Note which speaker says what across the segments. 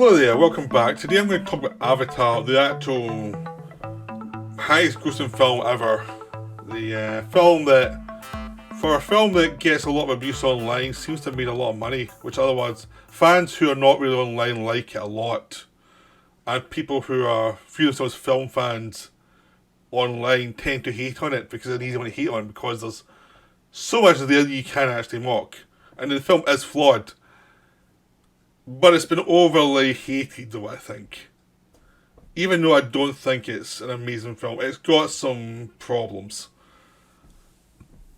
Speaker 1: Hello there, welcome back. Today I'm going to talk about Avatar, the actual highest grossing film ever. The film that, for a film that gets a lot of abuse online, seems to have made a lot of money, which otherwise fans who are not really online like it a lot. And people who are feel themselves film fans online tend to hate on it because it's an easy one to hate on because there's so much there that you can actually mock. And the film is flawed. But it's been overly hated though, I think. Even though I don't think it's an amazing film, it's got some problems.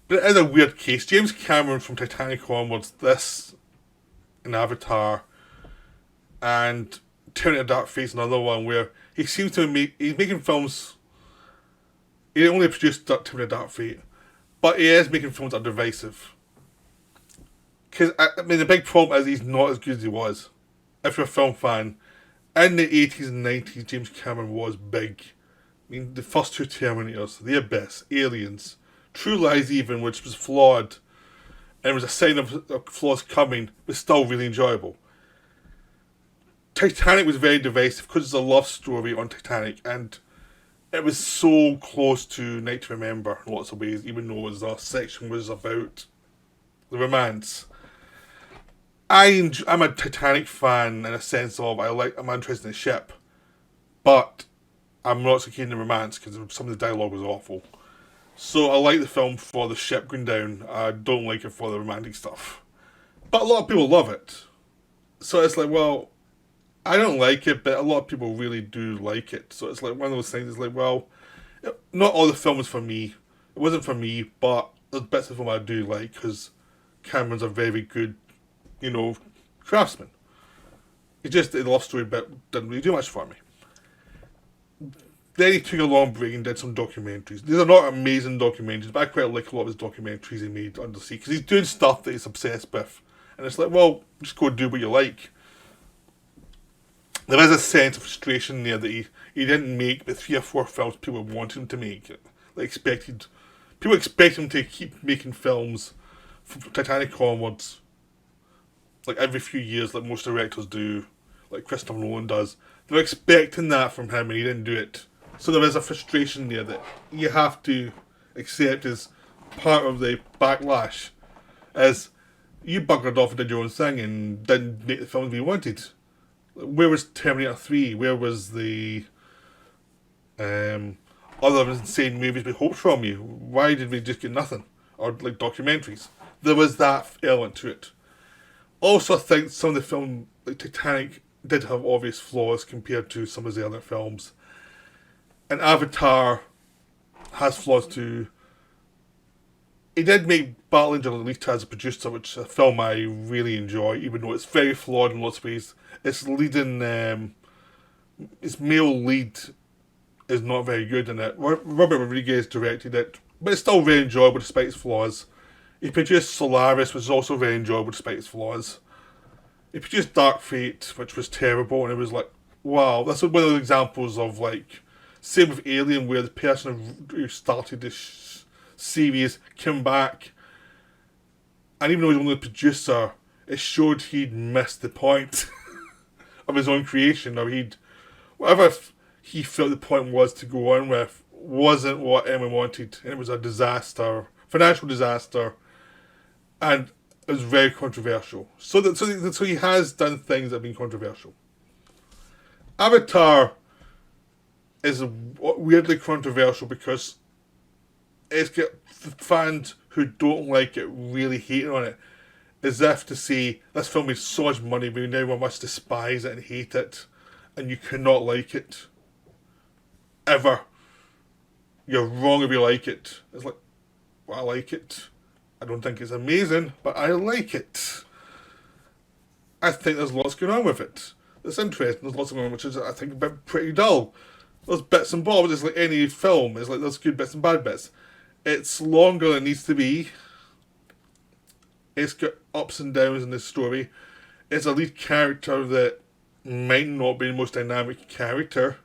Speaker 1: But it is a weird case. James Cameron from Titanic onwards, this, and Avatar, and Turning a Dark Fate, another one where he seems to he's making films. He only produced Turning a Dark Fate, but he is making films that are divisive. Because, I mean, the big problem is he's not as good as he was. If you're a film fan, in the 80s and 90s, James Cameron was big. I mean, the first two Terminators, The Abyss, Aliens, True Lies even, which was flawed, and was a sign of flaws coming, but still really enjoyable. Titanic was very divisive because it's a love story on Titanic, and it was so close to Night to Remember in lots of ways, even though a section was about the romance. I'm a Titanic fan in a sense of I'm interested in the ship, but I'm not so keen in the romance because some of the dialogue was awful. So I like the film for the ship going down. I don't like it for the romantic stuff, but a lot of people love it. So it's like, well, I don't like it, but a lot of people really do like it. So it's like one of those things. It's like, well, not all the film is for me. It wasn't for me, but there's bits of the film I do like because Cameron's a very good, craftsman. It's just the love story bit didn't really do much for me. Then he took a long break and did some documentaries. These are not amazing documentaries, but I quite like a lot of his documentaries he made under the sea because he's doing stuff that he's obsessed with. And it's like, well, just go do what you like. There is a sense of frustration there that he didn't make the 3 or 4 films people wanted him to make. People expect him to keep making films from Titanic onwards, like every few years, like most directors do, like Christopher Nolan does. They're expecting that from him, and he didn't do it. So there is a frustration there that you have to accept as part of the backlash, as you buggered off and did your own thing and didn't make the films we wanted. Where was Terminator 3? Where was the other insane movies we hoped from you? Why did we just get nothing? Or like documentaries? There was that element to it. Also, I think some of the film, like Titanic, did have obvious flaws compared to some of the other films. And Avatar has flaws too. He did make Battle Angel Alita as a producer, which is a film I really enjoy, even though it's very flawed in lots of ways. Its male lead is not very good in it. Robert Rodriguez directed it, but it's still very enjoyable despite its flaws. He produced Solaris, which is also very enjoyable despite its flaws. He produced Dark Fate, which was terrible, and it was like, wow, that's one of the examples of same with Alien, where the person who started this series came back, and even though he was only the producer, it showed he'd missed the point of his own creation, or whatever he felt the point was to go on with wasn't what anyone wanted, and it was a disaster, financial disaster, and it was very controversial. So he has done things that have been controversial. Avatar is weirdly controversial because it's got fans who don't like it really hating on it, as if to say this film made so much money, but now everyone must despise it and hate it, and you cannot like it ever. You're wrong if you like it. It's like, well, I like it. I don't think it's amazing, but I like it. I think there's lots going on with it. It's interesting. There's lots going on which is, I think, a bit pretty dull. There's bits and bobs. It's like any film. It's like there's good bits and bad bits. It's longer than it needs to be. It's got ups and downs in this story. It's a lead character that might not be the most dynamic character.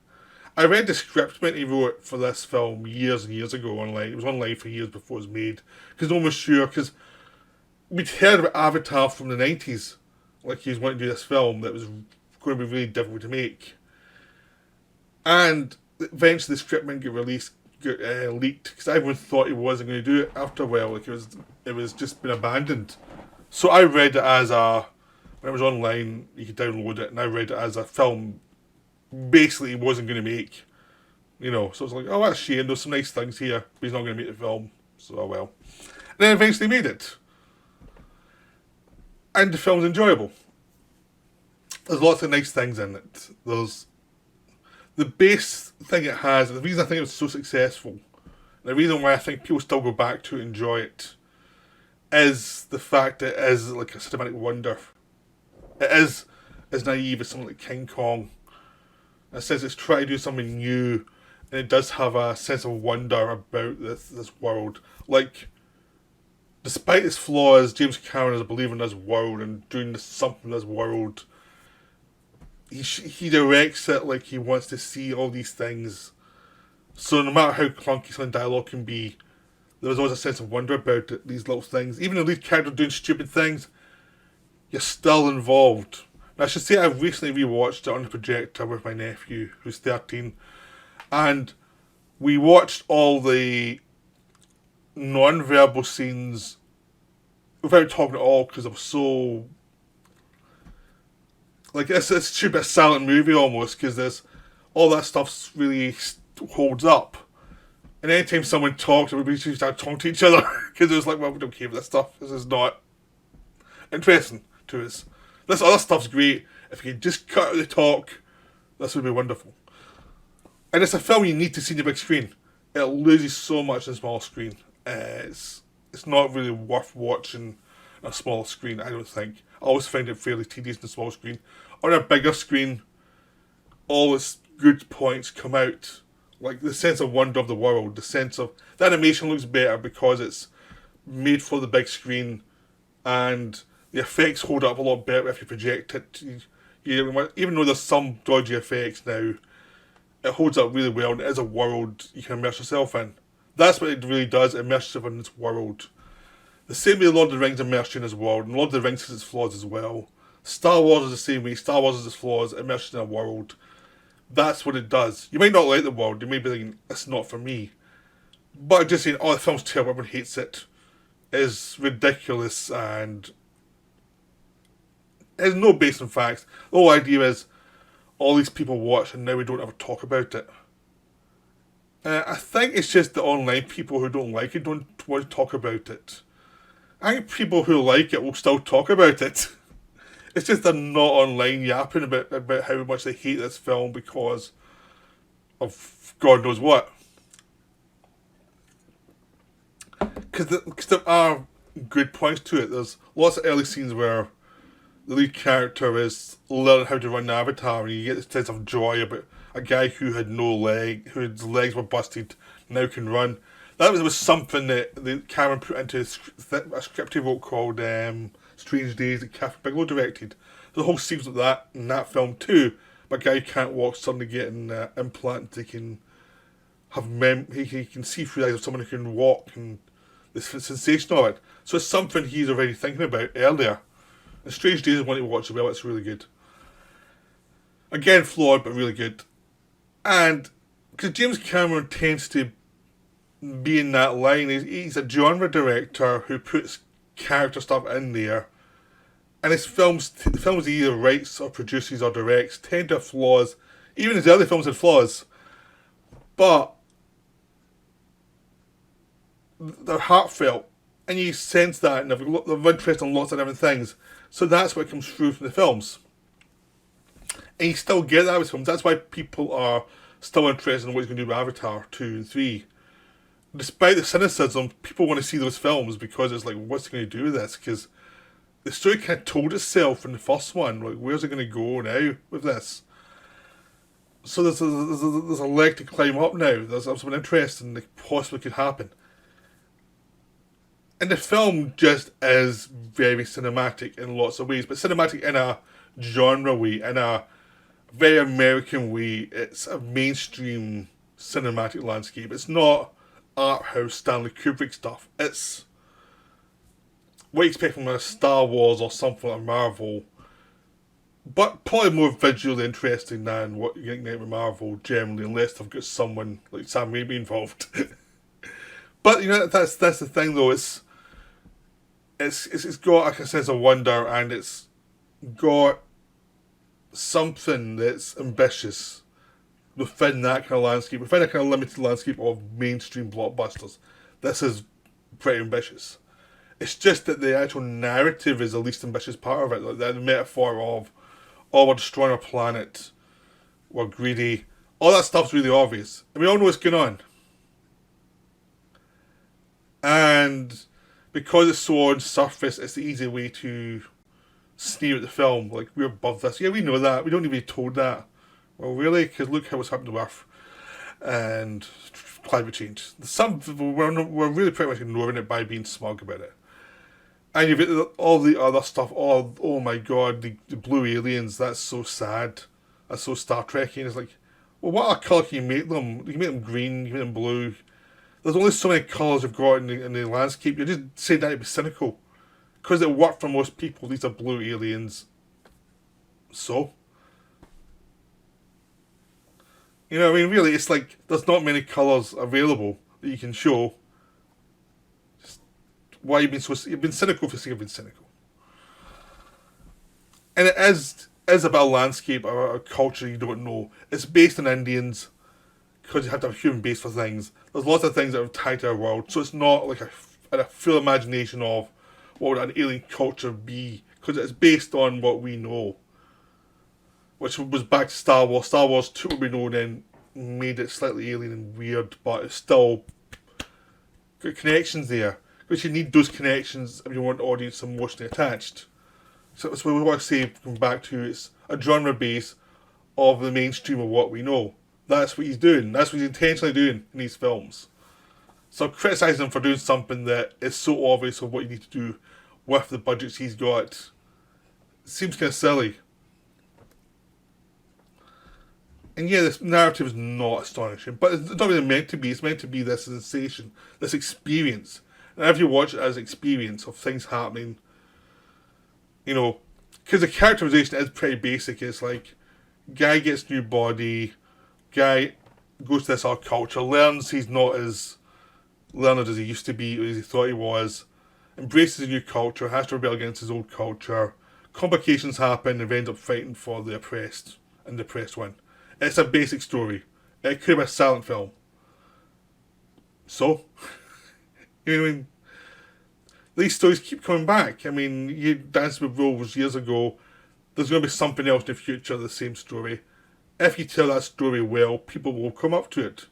Speaker 1: I read the script he wrote for this film years and years ago online. It was online for years before it was made. Because no one was sure, because we'd heard about Avatar from the 90s. Like he was wanting to do this film that was going to be really difficult to make. And eventually the script might get released, leaked, because everyone thought he wasn't going to do it after a while. Like it was just been abandoned. So I read it as when it was online, you could download it, and I read it as a film basically he wasn't going to make. You know, so it's like, oh, that's a shame, there's some nice things here, but he's not going to make the film. So, oh well. And then eventually made it. And the film's enjoyable. There's lots of nice things in it. There's the base thing it has, and the reason I think it was so successful, and the reason why I think people still go back to enjoy it, is the fact that it is like a cinematic wonder. It is as naive as something like King Kong. It says it's trying to do something new, and it does have a sense of wonder about this world. Like, despite its flaws, James Cameron is a believer in this world and doing something in this world. He directs it like he wants to see all these things. So no matter how clunky some dialogue can be, there was always a sense of wonder about it, these little things. Even the lead character doing stupid things, you're still involved. And I should say I've recently rewatched it on the projector with my nephew, who's 13. And we watched all the non-verbal scenes without talking at all, because it was so... Like, it should be a silent movie almost, because there's all that stuff really holds up. And anytime someone talks, we start talking to each other, because it was like, well, we don't care about this stuff. This is not interesting to us. This other stuff's great. If you could just cut out the talk, this would be wonderful. And it's a film you need to see on the big screen. It loses so much on the small screen. It's not really worth watching on a small screen, I don't think. I always find it fairly tedious on the small screen. On a bigger screen, all its good points come out. Like the sense of wonder of the world, the sense of... The animation looks better because it's made for the big screen, and the effects hold up a lot better if you project it. Even though there's some dodgy effects now, it holds up really well, and it is a world you can immerse yourself in. That's what it really does, immerse yourself in this world. The same way Lord of the Rings immersed you in his world, and Lord of the Rings has its flaws as well. Star Wars is the same way. Star Wars has its flaws, immersed in a world. That's what it does. You might not like the world, you may be thinking, it's not for me. But just saying, oh, the film's terrible, everyone hates it, is ridiculous, and has no base in facts. The whole idea is, all these people watch, and now we don't ever talk about it. I think it's just the online people who don't like it don't want to talk about it. I think people who like it will still talk about it. It's just they're not online yapping about how much they hate this film because of God knows what. Because there are good points to it. There's lots of early scenes where the lead character is learning how to run the avatar, and you get this sense of joy about a guy who had no leg, whose legs were busted, now can run. That was something that the Cameron put into a script he wrote called Strange Days that Catherine Bigelow directed. The whole sequence of that in that film too. But a guy who can't walk suddenly getting an implant. He can have he can see through the eyes of someone who can walk, and the sensation of it. So it's something he's already thinking about earlier. And Strange Days is one to watch as well. It's really good. Again, flawed but really good. And because James Cameron tends to be in that line, he's a genre director who puts character stuff in there, and his films, the films he either writes or produces or directs, tend to have flaws. Even his early films had flaws, but they're heartfelt, and you sense that, and they've interest in lots of different things. So that's what comes through from the films, and you still get that with films. That's why people are still interested in what he's going to do with Avatar 2 and 3. Despite the cynicism, people want to see those films because it's like, what's he going to do with this? Because the story kind of told itself in the first one. Like, where's it going to go now with this? So there's a leg to climb up now. There's something interesting that possibly could happen. And the film just is very cinematic in lots of ways, but cinematic in a genre way, in a very American way. It's a mainstream cinematic landscape. It's not art house Stanley Kubrick stuff. It's what you expect from a Star Wars or something like Marvel, but probably more visually interesting than what you're getting out with Marvel generally, unless they've got someone like Sam Raimi involved. But you know, that's the thing though. It's got like a sense of wonder, and it's got something that's ambitious within that kind of landscape, within a kind of limited landscape of mainstream blockbusters. This is pretty ambitious. It's just that the actual narrative is the least ambitious part of it. Like the metaphor of, oh, we're destroying our planet, we're greedy, all that stuff's really obvious. And we all know what's going on. And because it's so on surface, it's the easy way to sneer at the film. Like, we're above this. Yeah, we know that. We don't need to be told that. Well, really? Because look how what's happened to Earth and climate change. We're really pretty much ignoring it by being smug about it. And you've got all the other stuff. Oh my god, the blue aliens. That's so sad. That's so Star Trek. And it's like, well, what other colour can you make them? You can make them green. You can make them blue. There's only so many colours you've got in the landscape. You're just saying that to be cynical. Because it worked for most people. These are blue aliens. So? You know what I mean? Really, it's like there's not many colours available that you can show. Just why you've been cynical for saying you've been cynical. And it is about a landscape or a culture you don't know. It's based on Indians because you have to have a human base for things. There's lots of things that are tied to our world, so it's not like a full imagination of what would an alien culture be, because it's based on what we know. Which was back to Star Wars. Star Wars took what we know and then made it slightly alien and weird, but it's still got connections there. Because you need those connections if you want the audience emotionally attached. So that's what we want to say, going back to, it's a genre base of the mainstream of what we know. That's what he's doing. That's what he's intentionally doing in these films. So criticising him for doing something that is so obvious of what you need to do with the budgets he's got seems kind of silly. And yeah, this narrative is not astonishing, but it's not really meant to be. It's meant to be this sensation, this experience. And if you watch it as an experience of things happening, you know, because the characterization is pretty basic. It's like, guy gets new body, guy goes to this art culture, learns he's not as learned as he used to be, or as he thought he was, embraces a new culture, has to rebel against his old culture, complications happen, and ends up fighting for the oppressed, and the oppressed win. It's a basic story. It could have been a silent film. So, you know what I mean? These stories keep coming back. I mean, you Danced with Wolves years ago. There's going to be something else in the future, the same story. If you tell that story well, people will come up to it.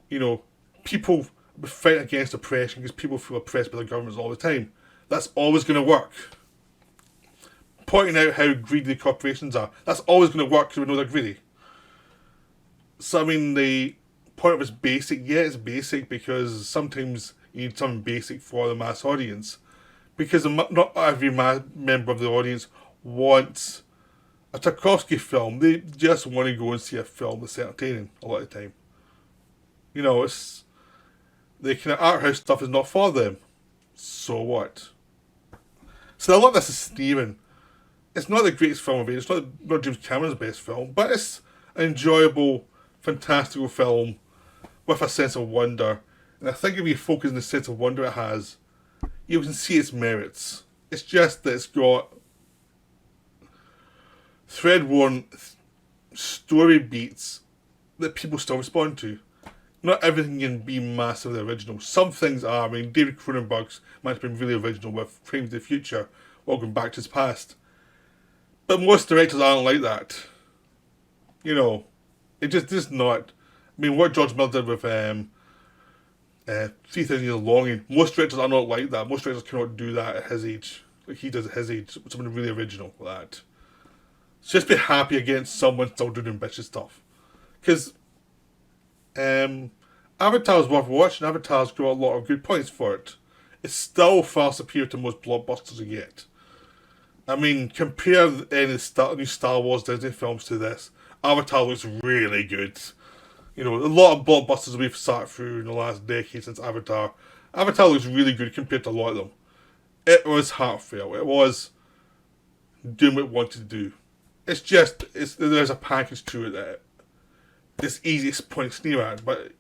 Speaker 1: You know, people fight against oppression because people feel oppressed by the governments all the time. That's always going to work. Pointing out how greedy the corporations are, that's always going to work because we know they're greedy. So, I mean, the point of it's basic. Yeah, it's basic because sometimes you need something basic for the mass audience. Because not every member of the audience wants a Tarkovsky film. They just want to go and see a film that's entertaining a lot of the time. You know, it's the kind of art house stuff is not for them. So what? So a lot of this is sneering. It's not the greatest film of it. It's not James Cameron's best film, but it's an enjoyable, fantastical film with a sense of wonder. And I think if you focus on the sense of wonder it has, you can see its merits. It's just that it's got thread-worn story beats that people still respond to. Not everything can be massively original. Some things are. I mean, David Cronenberg's might have been really original with Frames of the Future, Welcome Back to His Past. But most directors aren't like that. You know, it just not. I mean, what George Miller did with 3,000 Years of Longing, most directors are not like that. Most directors cannot do that at his age. Like he does at his age, something really original like that. So just be happy against someone still doing ambitious stuff. Because Avatar's worth watching. Avatar's got a lot of good points for it. It's still far superior to most blockbusters you get. I mean, compare any new Star Wars Disney films to this. Avatar looks really good. You know, a lot of blockbusters we've sat through in the last decade since Avatar. Avatar looks really good compared to a lot of them. It was heartfelt. It was doing what it wanted to do. there's a package to it that it's easy to point sneer at, but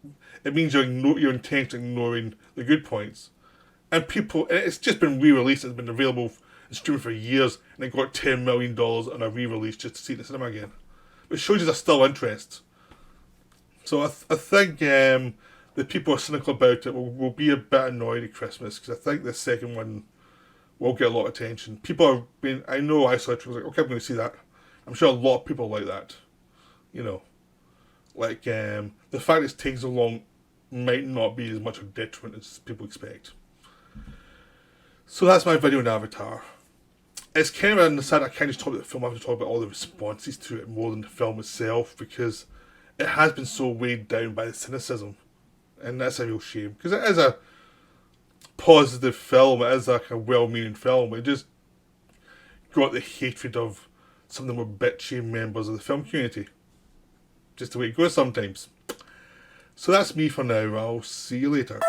Speaker 1: it means you're intentionally ignoring the good points. And it's just been re-released. It's been available in streaming for years, and it got $10 million on a re-release just to see it in the cinema again, which shows you there's still interest. So I think the people who are cynical about it will be a bit annoyed at Christmas, because I think the second one will get a lot of attention. I know I saw it, was like, okay, I'm going to see that. I'm sure a lot of people like that. You know, like the fact it's taking so long might not be as much of a detriment as people expect. So that's my video on Avatar. It's kind of an aside, I can't just talk about the film, I have to talk about all the responses to it more than the film itself, because it has been so weighed down by the cynicism. And that's a real shame, because it is a positive film, it is like a well-meaning film, it just got the hatred of some of the more bitchy members of the film community. Just the way it goes sometimes. So that's me for now, I'll see you later.